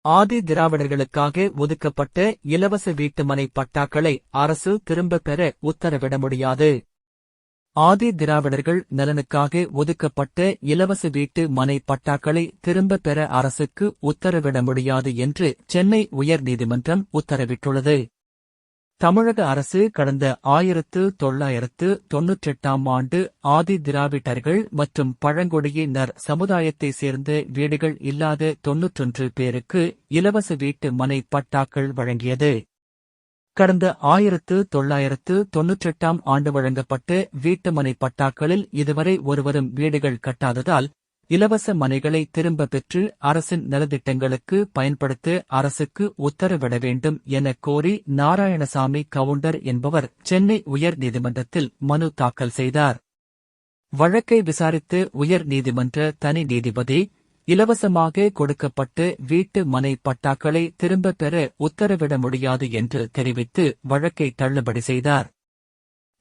ஆதி திராவிடர்களுக்காக ஒதுக்கப்பட்ட இலவச வீட்டுமனை பட்டாக்களை அரசு திரும்பப் பெற உத்தரவிட முடியாது. ஆதி திராவிடர்கள் நலனுக்காக ஒதுக்கப்பட்ட இலவச வீட்டு மனை பட்டாக்களை திரும்பப் பெற அரசுக்கு உத்தரவிட முடியாது என்று சென்னை உயர்நீதிமன்றம் உத்தரவிட்டுள்ளது. தமிழக அரசு கடந்த 1998ஆம் ஆண்டு ஆதி திராவிடர்கள் மற்றும் பழங்குடியினர் சமுதாயத்தைச் சேர்ந்த வீடுகள் இல்லாத 91 பேருக்கு இலவச வீட்டு மனை பட்டாக்கள் வழங்கியது. கடந்த 1998ஆம் ஆண்டு வழங்கப்பட்ட வீட்டுமனை பட்டாக்களில் இதுவரை ஒருவரும் வீடுகள் கட்டாததால் இலவச மனைகளை திரும்பப் பெற்று அரசின் நலத்திட்டங்களுக்கு பயன்படுத்த அரசுக்கு உத்தரவிட வேண்டும் என கோரி நாராயணசாமி கவுண்டர் என்பவர் சென்னை உயர்நீதிமன்றத்தில் மனு தாக்கல் செய்தார். வழக்கை விசாரித்த உயர்நீதிமன்ற தனி நீதிபதி, இலவசமாக கொடுக்கப்பட்ட வீட்டு மனை பட்டாக்களை திரும்பப் பெற உத்தரவிட முடியாது என்று தெரிவித்து வழக்கை தள்ளுபடி செய்தார்.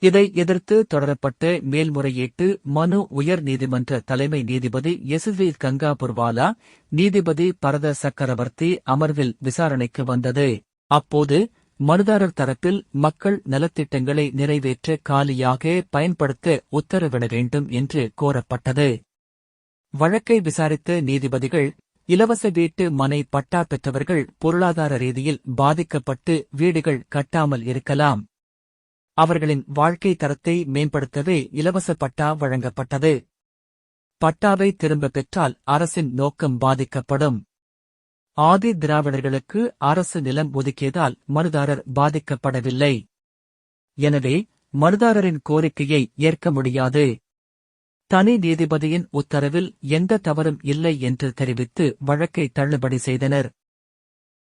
இதை எதிர்த்து தொடரப்பட்ட மேல்முறையீட்டு மனு உயர்நீதிமன்ற தலைமை நீதிபதி எஸ்வி கங்காபுர்வாலா, நீதிபதி பரத சக்கரவர்த்தி அமர்வில் விசாரணைக்கு வந்தது. அப்போது மனுதாரர் தரப்பில் மக்கள் நலத்திட்டங்களை நிறைவேற்ற காலியாக பயன்படுத்த உத்தரவிட வேண்டும் என்று கோரப்பட்டது. வழக்கை விசாரித்த நீதிபதிகள், இலவச வீட்டு மனை பட்டா பெற்றவர்கள் பொருளாதார ரீதியில் பாதிக்கப்பட்டு வீடுகள் கட்டாமல் இருக்கலாம். அவர்களின் வாழ்க்கை தரத்தை மேம்படுத்தவே இலவச பட்டா வழங்கப்பட்டது. பட்டாவை திரும்பப் பெற்றால் அரசின் நோக்கம் பாதிக்கப்படும். ஆதி திராவிடர்களுக்கு அரசு நிலம் ஒதுக்கியதால் மனுதாரர் பாதிக்கப்படவில்லை. எனவே மனுதாரரின் கோரிக்கையை ஏற்க முடியாது. தனி நீதிபதியின் உத்தரவில் எந்த தவறும் இல்லை என்று தெரிவித்து வழக்கை தள்ளுபடி செய்தனர்.